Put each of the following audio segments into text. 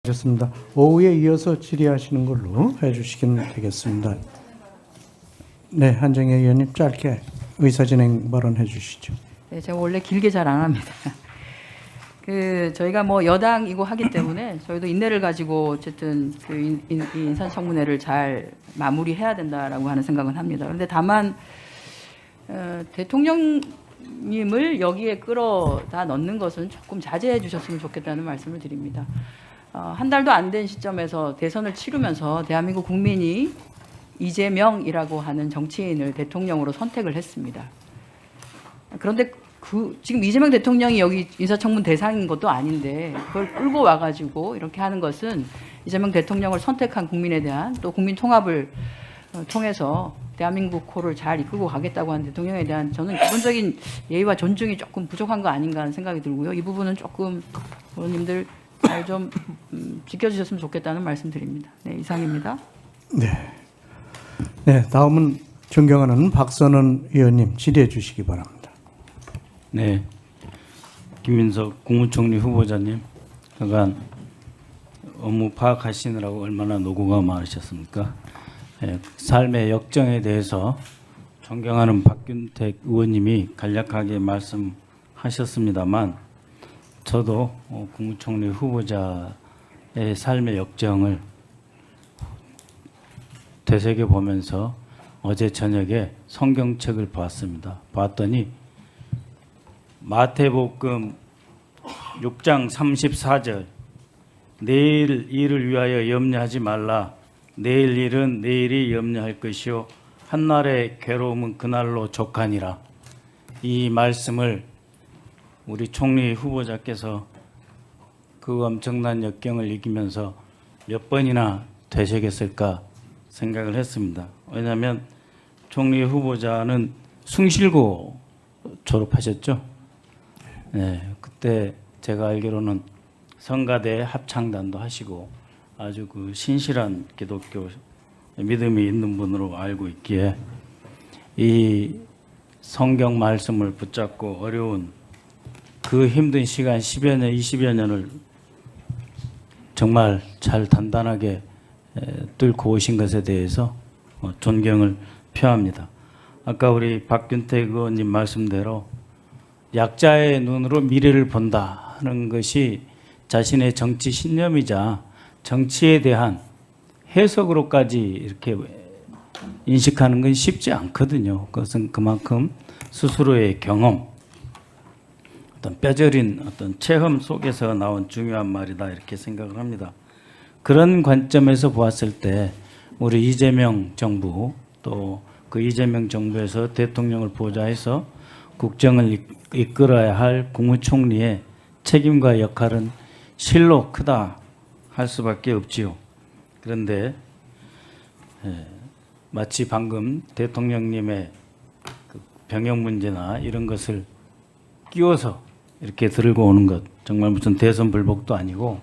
좋습니다. 오후에 이어서 질의하시는 걸로 해주시면 되겠습니다. 네, 한정혜 의원님 짧게 의사진행 발언해 주시죠. 네, 제가 원래 길게 잘 안 합니다. 저희가 뭐 여당이고 하기 때문에 저희도 인내를 가지고 어쨌든 이 인사청문회를 잘 마무리해야 된다라고 하는 생각은 합니다. 그런데 다만 대통령님을 여기에 끌어다 넣는 것은 조금 자제해 주셨으면 좋겠다는 말씀을 드립니다. 한 달도 안 된 시점에서 대선을 치르면서 대한민국 국민이 이재명이라고 하는 정치인을 대통령으로 선택을 했습니다. 그런데 지금 이재명 대통령이 여기 인사청문 대상인 것도 아닌데 그걸 끌고 와가지고 이렇게 하는 것은 이재명 대통령을 선택한 국민에 대한 또 국민 통합을 통해서 대한민국 코를 잘 이끌고 가겠다고 하는 대통령에 대한 저는 기본적인 예의와 존중이 조금 부족한 거 아닌가 하는 생각이 들고요. 이 부분은 조금 의원님들 잘 좀 지켜주셨으면 좋겠다는 말씀드립니다. 네, 이상입니다. 네, 다음은 존경하는 박선원 의원님 질의해 주시기 바랍니다. 네, 김민석 국무총리 후보자님, 그간 업무 파악하시느라고 얼마나 노고가 많으셨습니까? 네, 삶의 역정에 대해서 존경하는 박균택 의원님이 간략하게 말씀하셨습니다만 저도 국무총리 후보자의 삶의 역정을 되새겨보면서 어제 저녁에 성경책을 봤습니다. 봤더니 마태복음 6장 34절 내일 일을 위하여 염려하지 말라. 내일 일은 내일이 염려할 것이요 한날의 괴로움은 그날로 족하니라. 이 말씀을 우리 총리 후보자께서 그 엄청난 역경을 이기면서 몇 번이나 되새겼을까 생각을 했습니다. 왜냐하면 총리 후보자는 숭실고 졸업하셨죠. 네, 그때 제가 알기로는 성가대 합창단도 하시고 아주 그 신실한 기독교 믿음이 있는 분으로 알고 있기에 이 성경 말씀을 붙잡고 어려운 그 힘든 시간 10여 년, 20여 년을 정말 잘 단단하게 뚫고 오신 것에 대해서 존경을 표합니다. 아까 우리 박균택 의원님 말씀대로 약자의 눈으로 미래를 본다 하는 것이 자신의 정치 신념이자 정치에 대한 해석으로까지 이렇게 인식하는 건 쉽지 않거든요. 그것은 그만큼 스스로의 경험, 어떤 뼈저린 어떤 체험 속에서 나온 중요한 말이다 이렇게 생각을 합니다. 그런 관점에서 보았을 때 우리 이재명 정부 또 그 이재명 정부에서 대통령을 보좌해서 국정을 이끌어야 할 국무총리의 책임과 역할은 실로 크다 할 수밖에 없지요. 그런데 마치 방금 대통령님의 그 병역 문제나 이런 것을 끼워서 이렇게 들고 오는 것 정말 무슨 대선 불복도 아니고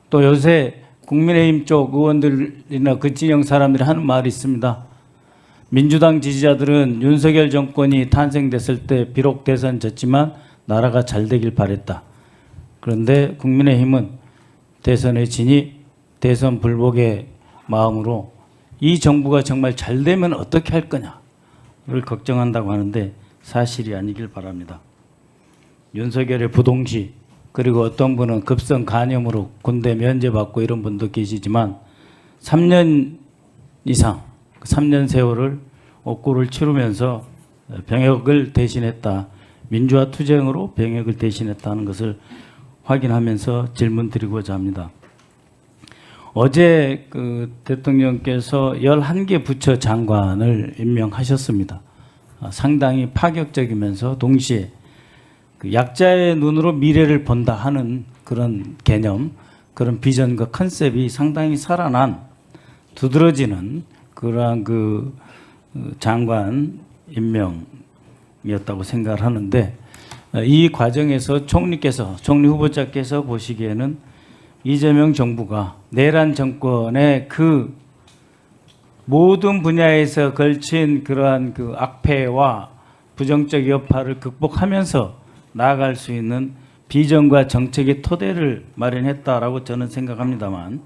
또 요새 국민의힘 쪽 의원들이나 그 진영 사람들이 하는 말이 있습니다. 민주당 지지자들은 윤석열 정권이 탄생됐을 때 비록 대선 졌지만 나라가 잘 되길 바랬다. 그런데 국민의힘은 대선에 지니 대선 불복의 마음으로 이 정부가 정말 잘 되면 어떻게 할 거냐를 걱정한다고 하는데 사실이 아니길 바랍니다. 윤석열의 부동시 그리고 어떤 분은 급성 간염으로 군대 면제받고 이런 분도 계시지만 3년 이상 3년 세월을 옥고를 치르면서 병역을 대신했다. 민주화 투쟁으로 병역을 대신했다는 것을 확인하면서 질문 드리고자 합니다. 어제 그 대통령께서 11개 부처 장관을 임명하셨습니다. 상당히 파격적이면서 동시에 그 약자의 눈으로 미래를 본다 하는 그런 개념, 그런 비전과 컨셉이 상당히 살아난 두드러지는 그러한 그 장관 임명이었다고 생각을 하는데 이 과정에서 총리 후보자께서 보시기에는 이재명 정부가 내란 정권의 그 모든 분야에서 걸친 그러한 그 악폐와 부정적 여파를 극복하면서 나아갈 수 있는 비전과 정책의 토대를 마련했다라고 저는 생각합니다만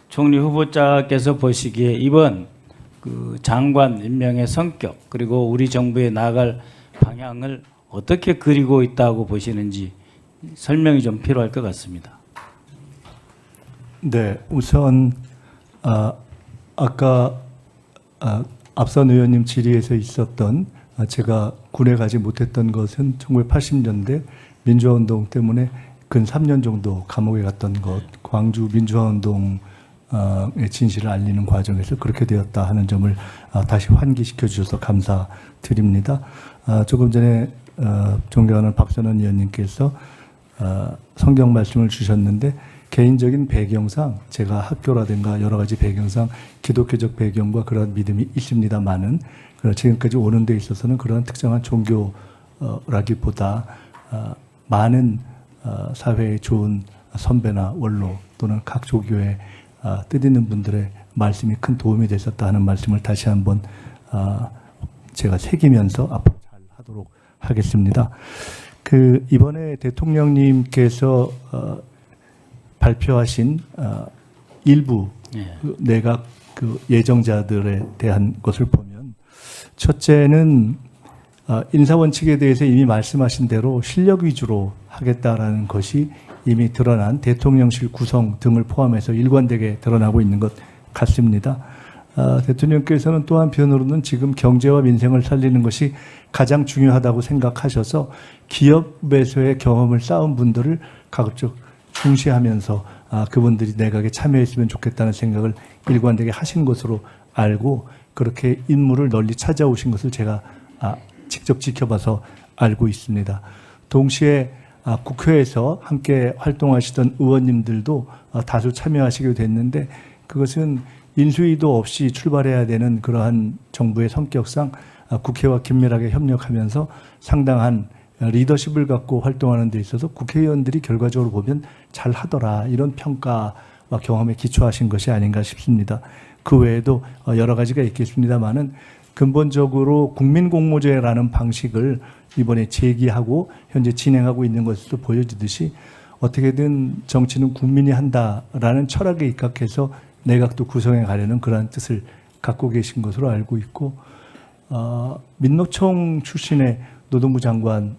총리 후보자께서 보시기에 이번 그 장관 임명의 성격 그리고 우리 정부의 나아갈 방향을 어떻게 그리고 있다고 보시는지 설명이 좀 필요할 것 같습니다. 네, 우선 아까 앞선 의원님 질의에서 있었던 제가 군에 가지 못했던 것은 1980년대 민주화운동 때문에 근 3년 정도 감옥에 갔던 것, 광주 민주화운동의 진실을 알리는 과정에서 그렇게 되었다 하는 점을 다시 환기시켜 주셔서 감사드립니다. 조금 전에 존경하는 박선원 의원님께서 성경 말씀을 주셨는데 개인적인 배경상 제가 학교라든가 여러 가지 배경상 기독교적 배경과 그런 믿음이 있습니다만은 지금까지 오는 데 있어서는 그런 특정한 종교라기보다 많은 사회에 좋은 선배나 원로 또는 각 조교의 뜻있는 분들의 말씀이 큰 도움이 되셨다 하는 말씀을 다시 한번 제가 새기면서 앞으로 잘 하도록 하겠습니다. 이번에 대통령님께서 발표하신 일부 내각 예정자들에 대한 것을 보면 첫째는 인사원칙에 대해서 이미 말씀하신 대로 실력 위주로 하겠다라는 것이 이미 드러난 대통령실 구성 등을 포함해서 일관되게 드러나고 있는 것 같습니다. 대통령께서는 또 한편으로는 지금 경제와 민생을 살리는 것이 가장 중요하다고 생각하셔서 기업에서의 경험을 쌓은 분들을 가급적 중시하면서 그분들이 내각에 참여했으면 좋겠다는 생각을 일관되게 하신 것으로 알고 그렇게 인물을 널리 찾아오신 것을 제가 직접 지켜봐서 알고 있습니다. 동시에 국회에서 함께 활동하시던 의원님들도 다수 참여하시게 됐는데 그것은 인수위도 없이 출발해야 되는 그러한 정부의 성격상 국회와 긴밀하게 협력하면서 상당한 리더십을 갖고 활동하는 데 있어서 국회의원들이 결과적으로 보면 잘하더라 이런 평가와 경험에 기초하신 것이 아닌가 싶습니다. 그 외에도 여러 가지가 있겠습니다만은 근본적으로 국민공모제라는 방식을 이번에 제기하고 현재 진행하고 있는 것으로 보여지듯이 어떻게든 정치는 국민이 한다라는 철학에 입각해서 내각도 구성해 가려는 그러한 뜻을 갖고 계신 것으로 알고 있고 민노총 출신의 노동부 장관이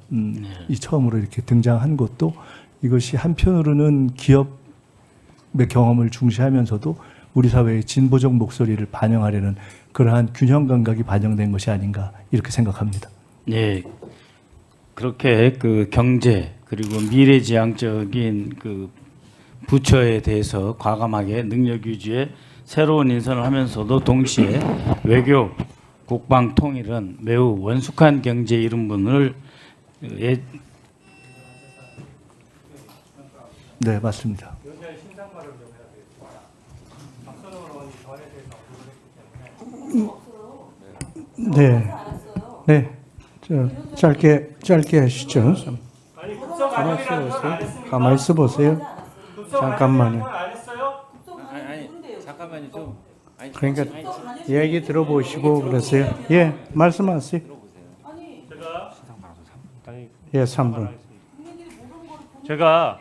처음으로 이렇게 등장한 것도 이것이 한편으로는 기업의 경험을 중시하면서도 우리 사회의 진보적 목소리를 반영하려는 그러한 균형 감각이 반영된 것이 아닌가 이렇게 생각합니다. 네, 그렇게 그 경제 그리고 미래지향적인 그 부처에 대해서 과감하게 능력 유지에 새로운 인선을 하면서도 동시에 외교, 국방 통일은 매우 원숙한 경제 이런 분을 네, 맞습니다. 네, 네, 짧게 하시죠. 가만히 있어 보세요. 가만히 있어 보세요. 잠깐만요. 잠깐만요 좀. 그러니까 이야기 들어보시고 그러세요. 예, 말씀하세요. 예, 3분. 제가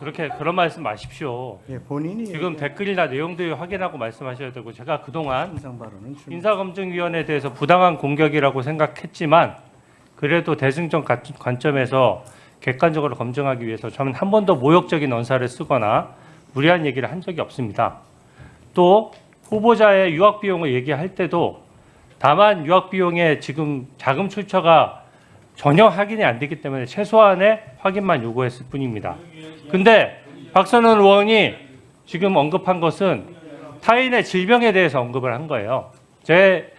그렇게 그런 말씀 마십시오. 예, 본인이 지금 댓글이나 내용도 확인하고 말씀하셔야 되고 제가 그동안 인상 발언은 인사검증위원회에 대해서 부당한 공격이라고 생각했지만 그래도 대승적 관점에서 객관적으로 검증하기 위해서 저는 한 번도 모욕적인 언사를 쓰거나 무리한 얘기를 한 적이 없습니다. 또 후보자의 유학 비용을 얘기할 때도 다만 유학 비용에 지금 자금 출처가 전혀 확인이 안 되기 때문에 최소한의 확인만 요구했을 뿐입니다. 근데 박선원 의원이 지금 언급한 것은 타인의 질병에 대해서 언급을 한 거예요. 제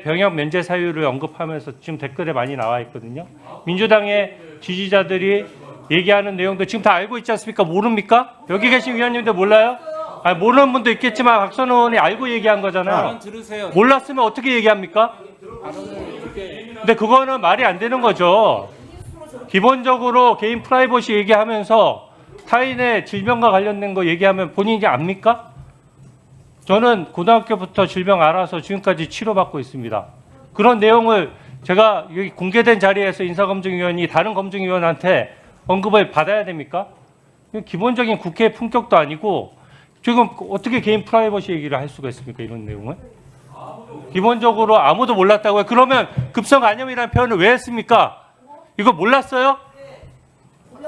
병역 면제 사유를 언급하면서 지금 댓글에 많이 나와 있거든요. 민주당의 지지자들이 얘기하는 내용도 지금 다 알고 있지 않습니까? 모릅니까? 여기 계신 위원님들 몰라요? 모르는 분도 있겠지만 박선원 의원이 알고 얘기한 거잖아요. 몰랐으면 어떻게 얘기합니까? 근데 그거는 말이 안 되는 거죠. 기본적으로 개인 프라이버시 얘기하면서 타인의 질병과 관련된 거 얘기하면 본인이 압니까? 저는 고등학교부터 질병 알아서 지금까지 치료받고 있습니다. 그런 내용을 제가 여기 공개된 자리에서 인사검증위원이 다른 검증위원한테 언급을 받아야 됩니까? 이건 기본적인 국회의 품격도 아니고 지금 어떻게 개인 프라이버시 얘기를 할 수가 있습니까? 이런 내용을? 기본적으로 아무도 몰랐다고요. 그러면 급성 안염이라는 표현을 왜 했습니까? 이거 몰랐어요?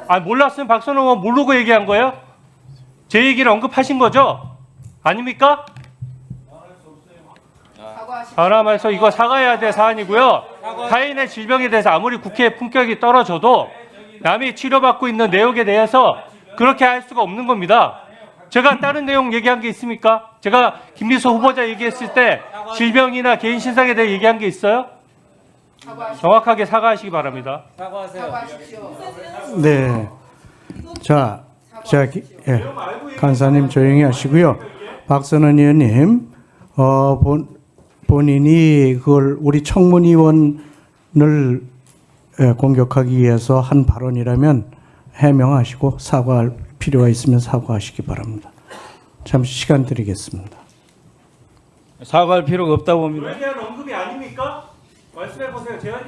아, 몰랐으면 박선호 의원 모르고 얘기한 거예요? 제 얘기를 언급하신 거죠? 아닙니까? 사람에서 이거 사과해야 될 사안이고요. 타인의 질병에 대해서 아무리 국회의 품격이 떨어져도 남이 치료받고 있는 내용에 대해서 그렇게 할 수가 없는 겁니다. 제가 다른 내용 얘기한 게 있습니까? 제가 김미수 후보자 얘기했을 때 질병이나 개인 신상에 대해 얘기한 게 있어요? 정확하게 사과하시기 바랍니다. 네. 자, 예. 간사님 조용히 하시고요. 박선원 의원님, 본인이 그걸 우리 청문위원을 공격하기 위해서 한 발언이라면 해명하시고 사과할 필요가 있으면 사과하시기 바랍니다. 잠시 시간 드리겠습니다. 사과할 필요가 없다고 봅니다. 그에 대한 언급이 아닙니까? 말씀해 보세요. 제가